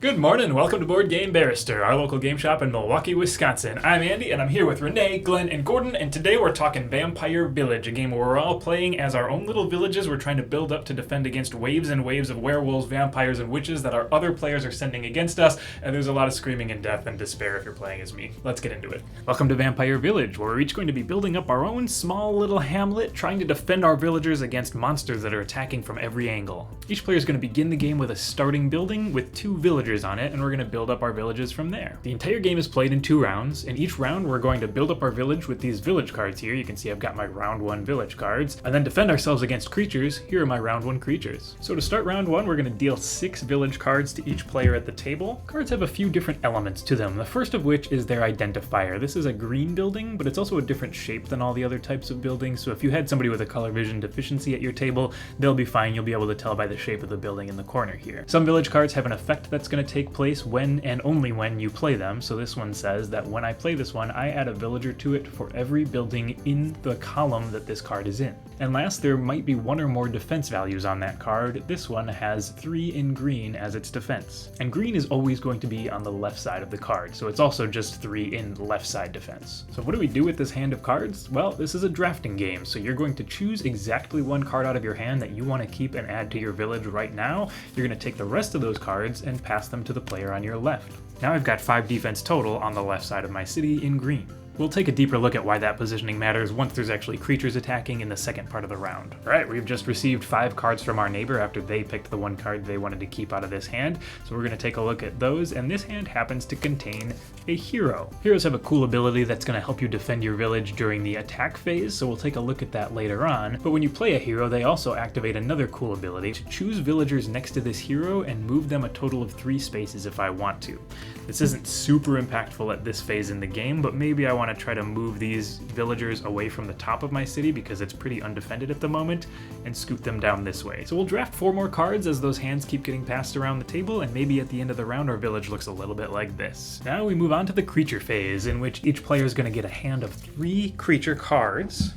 Good morning, welcome to Board Game Barrister, our local game shop in Milwaukee, Wisconsin. I'm Andy, and I'm here with Renee, Glenn, and Gordon, and today we're talking Vampire Village, a game where we're all playing as our own little villages. We're trying to build up to defend against waves and waves of werewolves, vampires, and witches that our other players are sending against us, and there's a lot of screaming and death and despair if you're playing as me. Let's get into it. Welcome to Vampire Village, where we're each going to be building up our own small little hamlet, trying to defend our villagers against monsters that are attacking from every angle. Each player is going to begin the game with a starting building with 2 villagers on it, and we're going to build up our villages from there. The entire game is played in 2 rounds. In each round, we're going to build up our village with these village cards here. You can see I've got my round 1 village cards, and then defend ourselves against creatures. Here are my round 1 creatures. So to start round 1, we're going to deal 6 village cards to each player at the table. Cards have a few different elements to them, the first of which is their identifier. This is a green building, but it's also a different shape than all the other types of buildings, so if you had somebody with a color vision deficiency at your table, they'll be fine. You'll be able to tell by the shape of the building in the corner here. Some village cards have an effect that's going to take place when and only when you play them. So this one says that when I play this one, I add a villager to it for every building in the column that this card is in. And last, there might be 1 or more defense values on that card. This one has 3 in green as its defense. And green is always going to be on the left side of the card, so it's also just 3 in left side defense. So what do we do with this hand of cards? Well, this is a drafting game, so you're going to choose exactly 1 card out of your hand that you want to keep and add to your village right now. You're going to take the rest of those cards and pass them to the player on your left. Now I've got 5 defense total on the left side of my city in green. We'll take a deeper look at why that positioning matters once there's actually creatures attacking in the second part of the round. Alright, we've just received 5 cards from our neighbor after they picked the 1 card they wanted to keep out of this hand, so we're going to take a look at those, and this hand happens to contain a hero. Heroes have a cool ability that's going to help you defend your village during the attack phase, so we'll take a look at that later on, but when you play a hero, they also activate another cool ability to choose villagers next to this hero and move them a total of 3 spaces if I want to. This isn't super impactful at this phase in the game, but maybe I want to try to move these villagers away from the top of my city because it's pretty undefended at the moment and scoot them down this way. So we'll draft 4 more cards as those hands keep getting passed around the table, and maybe at the end of the round our village looks a little bit like this. Now we move on to the creature phase, in which each player is going to get a hand of 3 creature cards.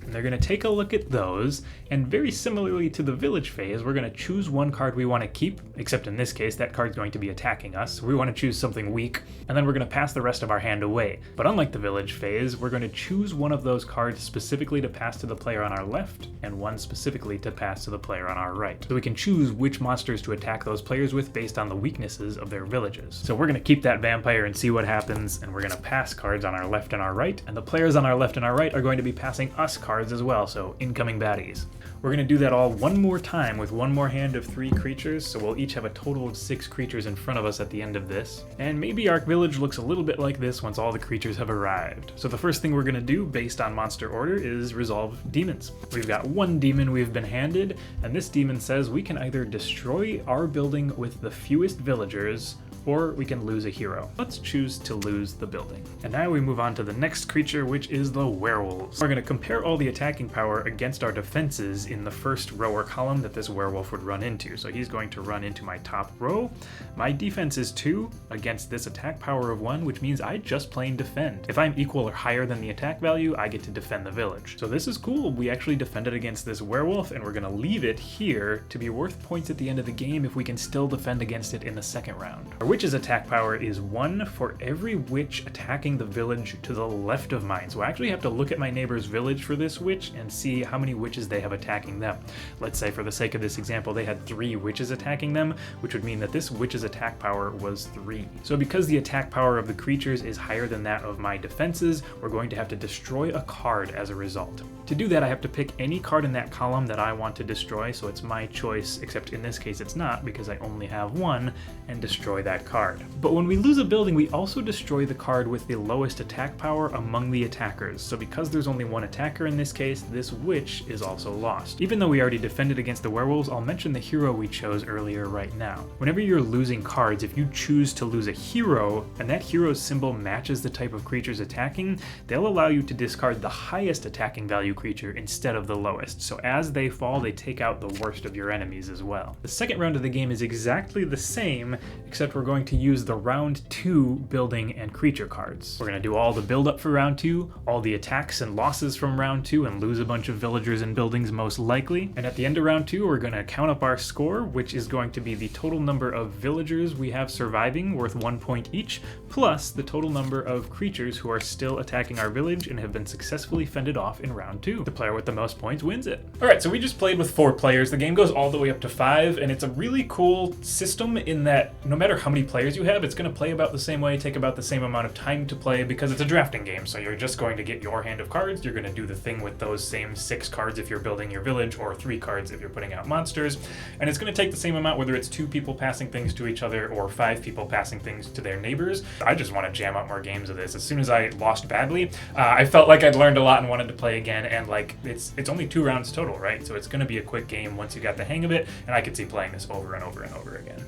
They're going to take a look at those, and very similarly to the village phase, we're going to choose 1 card we want to keep, except in this case, that card's going to be attacking us. So we want to choose something weak, and then we're going to pass the rest of our hand away. But unlike the village phase, we're going to choose 1 of those cards specifically to pass to the player on our left, and 1 specifically to pass to the player on our right. So we can choose which monsters to attack those players with based on the weaknesses of their villages. So we're going to keep that vampire and see what happens, and we're going to pass cards on our left and our right, and the players on our left and our right are going to be passing us cards as well, so incoming baddies. We're going to do that all 1 more time with 1 more hand of 3 creatures, so we'll each have a total of 6 creatures in front of us at the end of this. And maybe our village looks a little bit like this once all the creatures have arrived. So the first thing we're going to do, based on monster order, is resolve demons. We've got 1 demon we've been handed, and this demon says we can either destroy our building with the fewest villagers, or we can lose a hero. Let's choose to lose the building. And now we move on to the next creature, which is the werewolves. We're going to compare all the attacking power against our defenses in the first row or column that this werewolf would run into. So he's going to run into my top row. My defense is 2 against this attack power of 1, which means I just plain defend. If I'm equal or higher than the attack value, I get to defend the village. So this is cool. We actually defended against this werewolf, and we're going to leave it here to be worth points at the end of the game if we can still defend against it in the second round. Our witch's attack power is 1 for every witch attacking the village to the left of mine. So I actually have to look at my neighbor's village for this witch and see how many witches they have attacking them. Let's say for the sake of this example, they had 3 witches attacking them, which would mean that this witch's attack power was 3. So because the attack power of the creatures is higher than that of my defenses, we're going to have to destroy a card as a result. To do that, I have to pick any card in that column that I want to destroy, so it's my choice, except in this case it's not because I only have 1, and destroy that card. But when we lose a building, we also destroy the card with the lowest attack power among the attackers. So because there's only 1 attacker in this case, this witch is also lost. Even though we already defended against the werewolves, I'll mention the hero we chose earlier right now. Whenever you're losing cards, if you choose to lose a hero, and that hero's symbol matches the type of creatures attacking, they'll allow you to discard the highest attacking value creature instead of the lowest. So as they fall, they take out the worst of your enemies as well. The second round of the game is exactly the same, except we're going going to use the round 2 building and creature cards. We're going to do all the build up for round 2, all the attacks and losses from round 2, and lose a bunch of villagers and buildings most likely. And at the end of round 2, we're going to count up our score, which is going to be the total number of villagers we have surviving, worth 1 point each, plus the total number of creatures who are still attacking our village and have been successfully fended off in round 2. The player with the most points wins it. Alright, so we just played with 4 players. The game goes all the way up to 5, and it's a really cool system in that no matter how many players you have, it's going to play about the same way, take about the same amount of time to play, because it's a drafting game. So you're just going to get your hand of cards. You're going to do the thing with those same 6 cards if you're building your village, or 3 cards if you're putting out monsters. And it's going to take the same amount whether it's 2 people passing things to each other or 5 people passing things to their neighbors. I just want to jam out more games of this. As soon as I lost badly, I felt like I'd learned a lot and wanted to play again. And like it's only 2 rounds total, right? So it's going to be a quick game once you got the hang of it. And I could see playing this over and over and over again.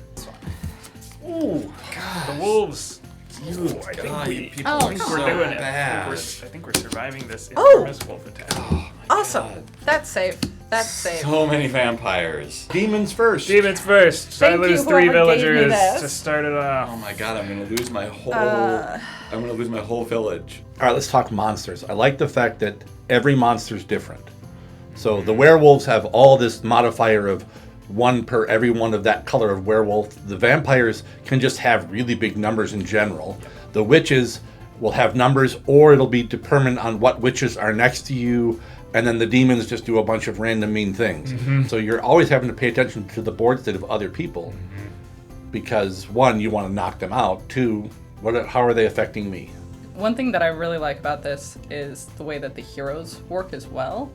Ooh, God, the wolves. I think we're doing it. I think we're surviving this enormous wolf attack. Oh, Awesome. God. That's safe. That's safe. So many vampires. Demons first. Demons first. So I Thank lose you, 3 whoever gave me villagers this. to start it off. Oh my God, I'm gonna lose my whole. I'm gonna lose my whole village. All right, let's talk monsters. I like the fact that every monster is different. So the werewolves have all this modifier of 1 per every one of that color of werewolf. The vampires can just have really big numbers in general. The witches will have numbers, or it'll be determined on what witches are next to you. And then the demons just do a bunch of random mean things. So you're always having to pay attention to the board state of other people. Because 1, you want to knock them out. 2, how are they affecting me? One thing that I really like about this is the way that the heroes work as well.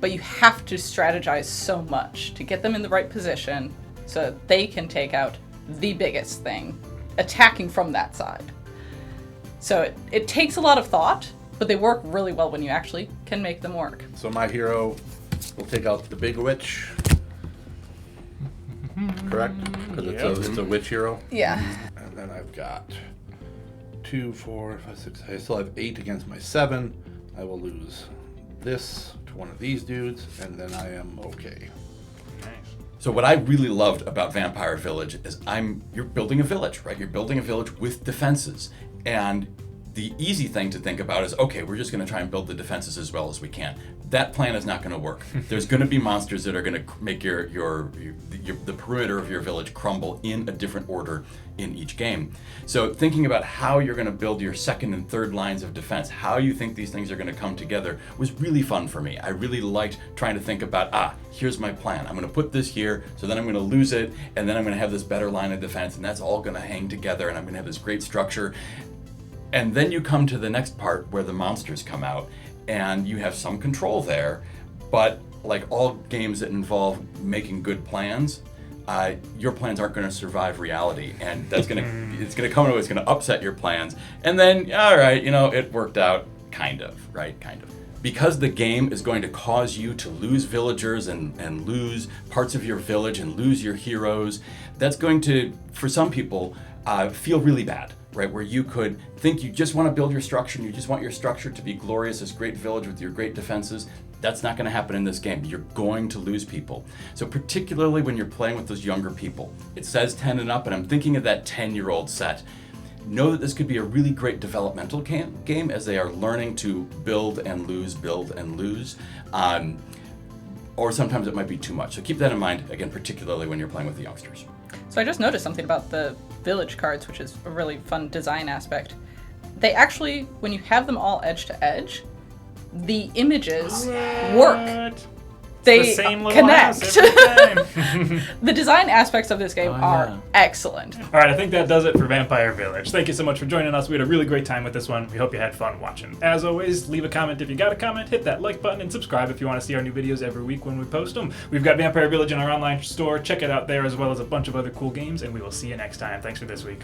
But you have to strategize so much to get them in the right position so that they can take out the biggest thing, attacking from that side. So it takes a lot of thought, but they work really well when you actually can make them work. So my hero will take out the big witch. Correct? Because it's a witch hero. Yeah. And then I've got 2, 4, 5, 6. I still have 8 against my 7. I will lose this to one of these dudes, and then I am okay. Nice. So what I really loved about Vampire Village is you're building a village, right? You're building a village with defenses. And the easy thing to think about is, okay, we're just going to try and build the defenses as well as we can. That plan is not going to work. There's going to be monsters that are going to make the perimeter of your village crumble in a different order in each game. So thinking about how you're going to build your 2nd and 3rd lines of defense, how you think these things are going to come together, was really fun for me. I really liked trying to think about, here's my plan. I'm going to put this here, so then I'm going to lose it, and then I'm going to have this better line of defense, and that's all going to hang together, and I'm going to have this great structure. And then you come to the next part where the monsters come out, and you have some control there, but like all games that involve making good plans, your plans aren't going to survive reality, and it's going to upset your plans. And then, all right, it worked out, kind of, right? Kind of. Because the game is going to cause you to lose villagers and lose parts of your village and lose your heroes, that's going to, for some people, feel really bad. Right, where you could think you just want to build your structure and you just want your structure to be glorious, this great village with your great defenses. That's not going to happen in this game. You're going to lose people. So particularly when you're playing with those younger people, it says 10 and up, and I'm thinking of that 10-year-old set. Know that this could be a really great developmental game as they are learning to build and lose. Or sometimes it might be too much. So keep that in mind, again, particularly when you're playing with the youngsters. So I just noticed something about the village cards, which is a really fun design aspect. They actually, when you have them all edge to edge, the images work. They the same little connect. house every time. The design aspects of this game are excellent. All right, I think that does it for Vampire Village. Thank you so much for joining us. We had a really great time with this one. We hope you had fun watching. As always, leave a comment if you got a comment, hit that like button, and subscribe if you want to see our new videos every week when we post them. We've got Vampire Village in our online store. Check it out there, as well as a bunch of other cool games, and we will see you next time. Thanks for this week.